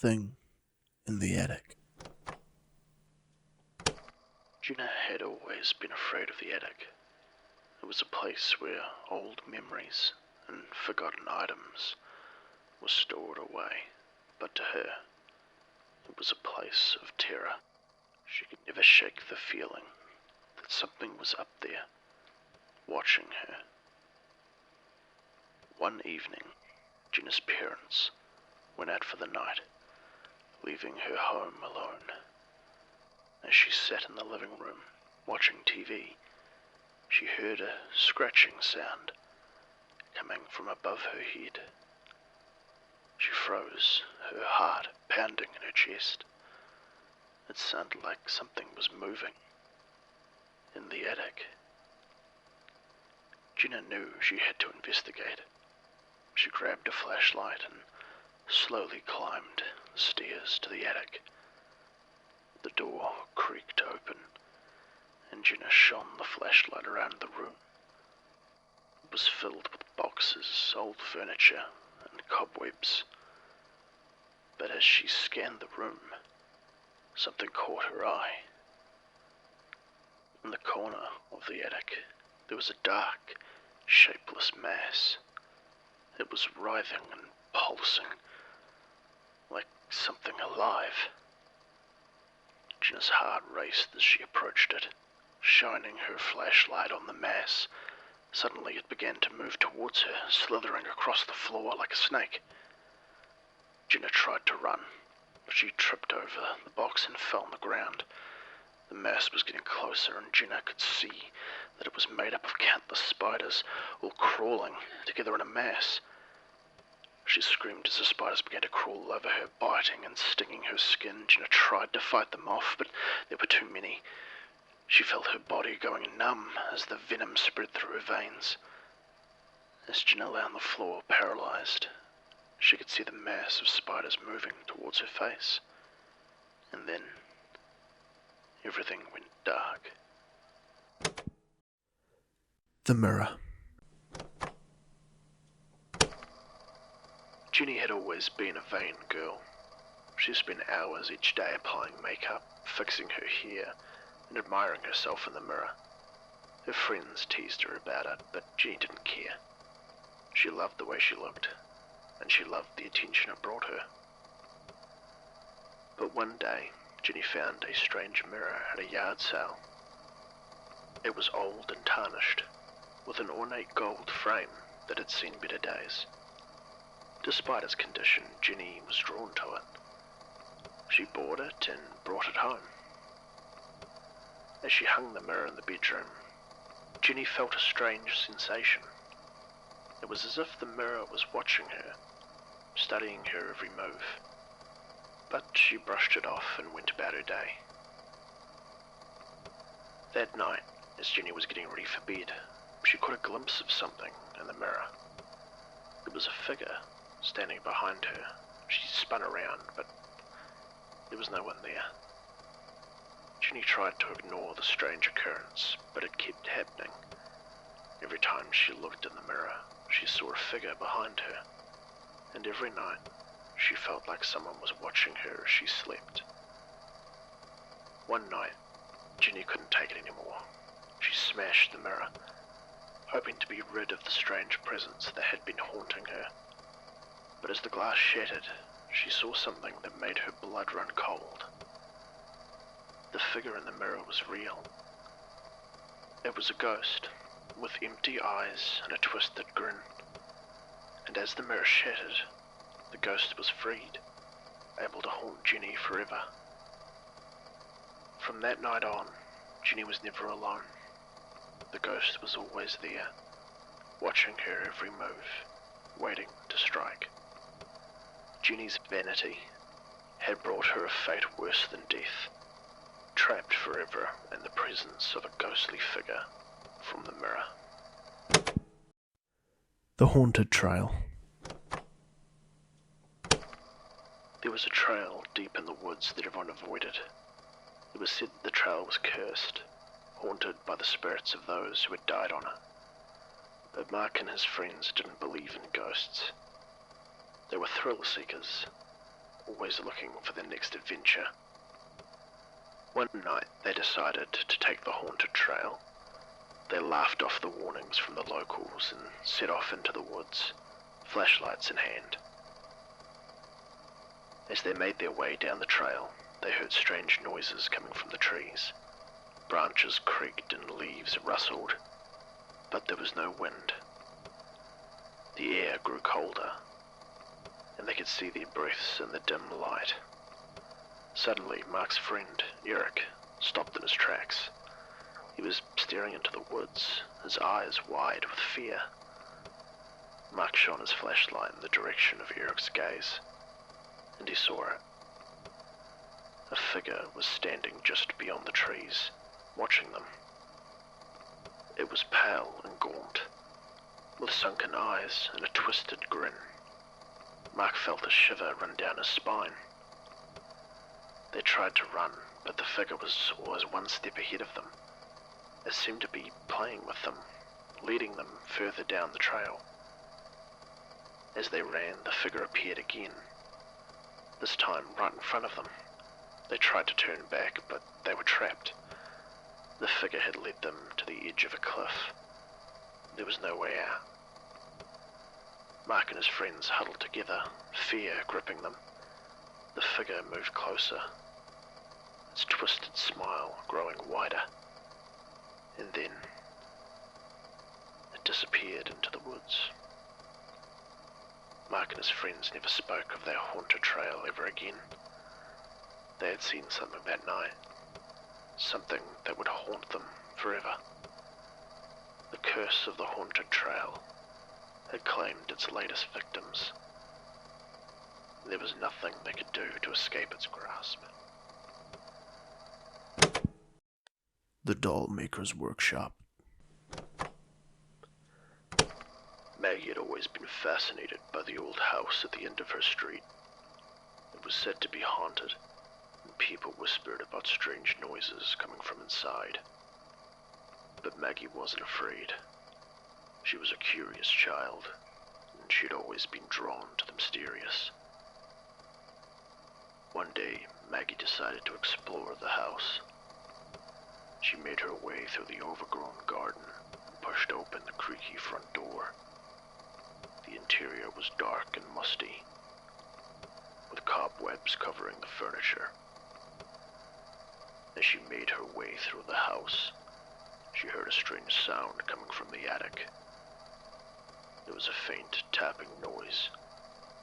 Something in the attic. Gina had always been afraid of the attic. It was a place where old memories and forgotten items were stored away, but to her, it was a place of terror. She could never shake the feeling that something was up there, watching her. One evening, Gina's parents went out for the night, leaving her home alone. As she sat in the living room, watching TV, she heard a scratching sound coming from above her head. She froze, her heart pounding in her chest. It sounded like something was moving in the attic. Gina knew she had to investigate. She grabbed a flashlight and slowly climbed the stairs to the attic. The door creaked open, and Gina shone the flashlight around the room. It was filled with boxes, old furniture, and cobwebs. But as she scanned the room, something caught her eye. In the corner of the attic, there was a dark, shapeless mass. It was writhing and pulsing, like something alive. Gina's heart raced as she approached it, shining her flashlight on the mass. Suddenly it began to move towards her, slithering across the floor like a snake. Gina tried to run, but she tripped over the box and fell on the ground. The mass was getting closer, and Gina could see that it was made up of countless spiders, all crawling together in a mass. She screamed as the spiders began to crawl over her, biting and stinging her skin. Gina tried to fight them off, but there were too many. She felt her body going numb as the venom spread through her veins. As Gina lay on the floor, paralyzed, she could see the mass of spiders moving towards her face. And then, everything went dark. The mirror. Ginny had always been a vain girl. She spent hours each day applying makeup, fixing her hair, and admiring herself in the mirror. Her friends teased her about it, but Ginny didn't care. She loved the way she looked, and she loved the attention it brought her. But one day, Ginny found a strange mirror at a yard sale. It was old and tarnished, with an ornate gold frame that had seen better days. Despite its condition, Ginny was drawn to it. She bought it and brought it home. As she hung the mirror in the bedroom, Ginny felt a strange sensation. It was as if the mirror was watching her, studying her every move. But she brushed it off and went about her day. That night, as Ginny was getting ready for bed, she caught a glimpse of something in the mirror. It was a figure standing behind her. She spun around, but there was no one there. Ginny tried to ignore the strange occurrence, but it kept happening. Every time she looked in the mirror, she saw a figure behind her, and every night she felt like someone was watching her as she slept. One night, Ginny couldn't take it anymore. She smashed the mirror, hoping to be rid of the strange presence that had been haunting her. But as the glass shattered, she saw something that made her blood run cold. The figure in the mirror was real. It was a ghost, with empty eyes and a twisted grin. And as the mirror shattered, the ghost was freed, able to haunt Ginny forever. From that night on, Ginny was never alone. The ghost was always there, watching her every move, waiting to strike. Ginny's vanity had brought her a fate worse than death, trapped forever in the presence of a ghostly figure from the mirror. The haunted trail. There was a trail deep in the woods that everyone avoided. It was said that the trail was cursed, haunted by the spirits of those who had died on it. But Mark and his friends didn't believe in ghosts. They were thrill seekers, always looking for the next adventure. One night they decided to take the haunted trail. They laughed off the warnings from the locals and set off into the woods, flashlights in hand. As they made their way down the trail, they heard strange noises coming from the trees. Branches creaked and leaves rustled, but there was no wind. The air grew colder, and they could see their breaths in the dim light. Suddenly, Mark's friend, Eric, stopped in his tracks. He was staring into the woods, his eyes wide with fear. Mark shone his flashlight in the direction of Eric's gaze, and he saw it. A figure was standing just beyond the trees, watching them. It was pale and gaunt, with sunken eyes and a twisted grin. Mark felt a shiver run down his spine. They tried to run, but the figure was always one step ahead of them. It seemed to be playing with them, leading them further down the trail. As they ran, the figure appeared again, this time right in front of them. They tried to turn back, but they were trapped. The figure had led them to the edge of a cliff. There was no way out. Mark and his friends huddled together, fear gripping them. The figure moved closer, its twisted smile growing wider, and then it disappeared into the woods. Mark and his friends never spoke of their haunted trail ever again. They had seen something that night, something that would haunt them forever. The curse of the haunted trail had claimed its latest victims. There was nothing they could do to escape its grasp. The doll maker's workshop. Maggie had always been fascinated by the old house at the end of her street. It was said to be haunted, and people whispered about strange noises coming from inside. But Maggie wasn't afraid. She was a curious child, and she'd always been drawn to the mysterious. One day, Maggie decided to explore the house. She made her way through the overgrown garden and pushed open the creaky front door. The interior was dark and musty, with cobwebs covering the furniture. As she made her way through the house, she heard a strange sound coming from the attic. There was a faint tapping noise,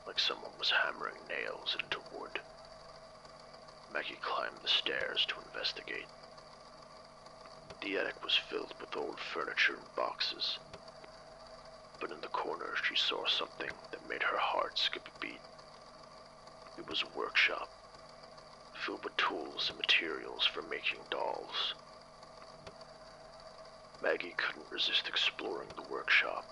like someone was hammering nails into wood. Maggie climbed the stairs to investigate. The attic was filled with old furniture and boxes, but in the corner she saw something that made her heart skip a beat. It was a workshop, filled with tools and materials for making dolls. Maggie couldn't resist exploring the workshop.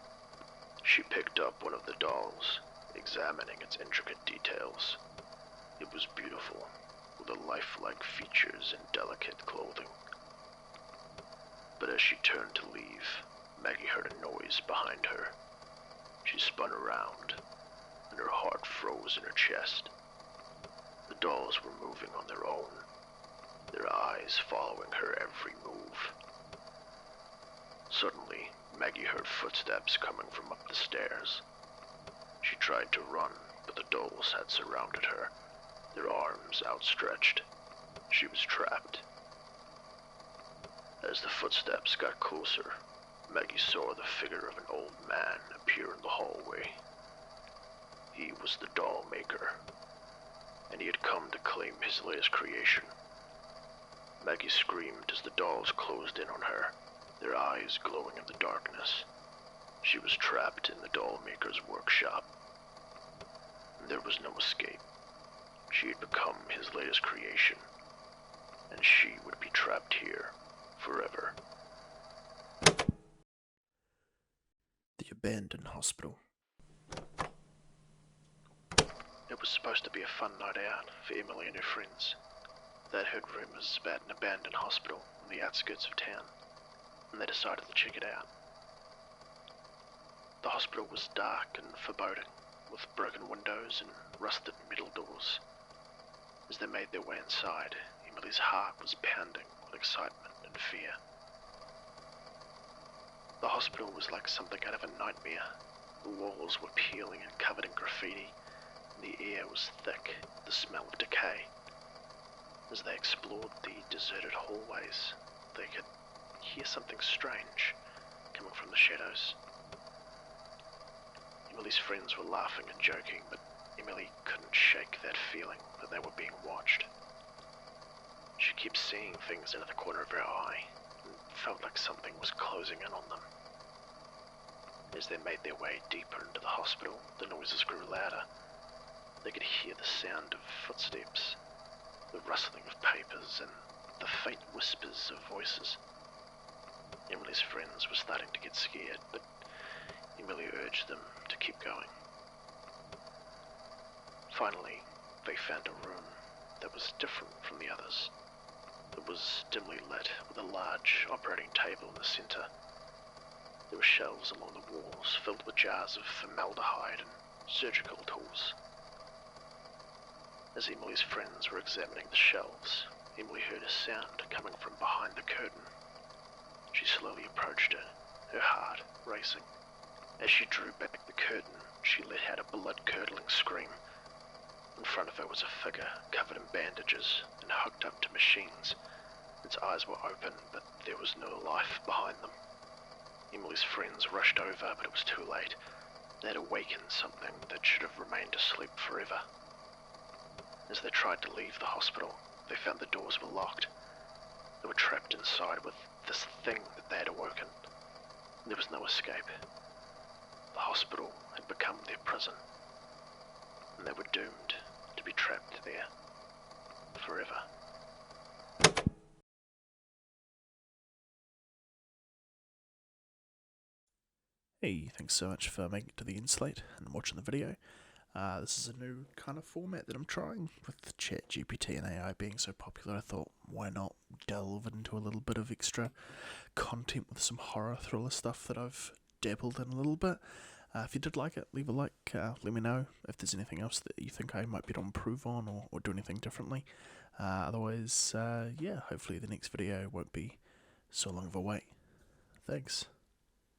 She picked up one of the dolls, examining its intricate details. It was beautiful, with lifelike features and delicate clothing. But as she turned to leave, Maggie heard a noise behind her. She spun around, and her heart froze in her chest. The dolls were moving on their own, their eyes following her every move. Suddenly, Maggie heard footsteps coming from up the stairs. She tried to run, but the dolls had surrounded her, their arms outstretched. She was trapped. As the footsteps got closer, Maggie saw the figure of an old man appear in the hallway. He was the doll maker, and he had come to claim his latest creation. Maggie screamed as the dolls closed in on her, their eyes glowing in the darkness. She was trapped in the doll maker's workshop. There was no escape. She had become his latest creation, and she would be trapped here forever. The abandoned hospital. It was supposed to be a fun night out for Emily and her friends. They'd heard rumors about an abandoned hospital on the outskirts of town, and they decided to check it out. The hospital was dark and foreboding, with broken windows and rusted metal doors. As they made their way inside, Emily's heart was pounding with excitement and fear. The hospital was like something out of a nightmare. The walls were peeling and covered in graffiti, and the air was thick with the smell of decay. As they explored the deserted hallways, they could hear something strange coming from the shadows. Emily's friends were laughing and joking, but Emily couldn't shake that feeling that they were being watched. She kept seeing things out of the corner of her eye, and felt like something was closing in on them. As they made their way deeper into the hospital, the noises grew louder. They could hear the sound of footsteps, the rustling of papers, and the faint whispers of voices. Emily's friends were starting to get scared, but Emily urged them to keep going. Finally, they found a room that was different from the others. It was dimly lit with a large operating table in the center. There were shelves along the walls filled with jars of formaldehyde and surgical tools. As Emily's friends were examining the shelves, Emily heard a sound coming from behind the curtain. She slowly approached it, her heart racing. As she drew back the curtain, she let out a blood-curdling scream. In front of her was a figure covered in bandages and hooked up to machines. Its eyes were open, but there was no life behind them. Emily's friends rushed over, but it was too late. They had awakened something that should have remained asleep forever. As they tried to leave the hospital, they found the doors were locked. They were trapped inside with this thing that they had awoken. There was no escape. The hospital had become their prison, and they were doomed to be trapped there forever. Hey, thanks so much for making it to the end slate and watching the video. This is a new kind of format that I'm trying with ChatGPT and AI being so popular. I thought, why not delve into a little bit of extra content with some horror thriller stuff that I've dabbled in a little bit. If you did like it, leave a like, let me know if there's anything else that you think I might be able to improve on or do anything differently. Otherwise, yeah, hopefully the next video won't be so long of a wait. Thanks.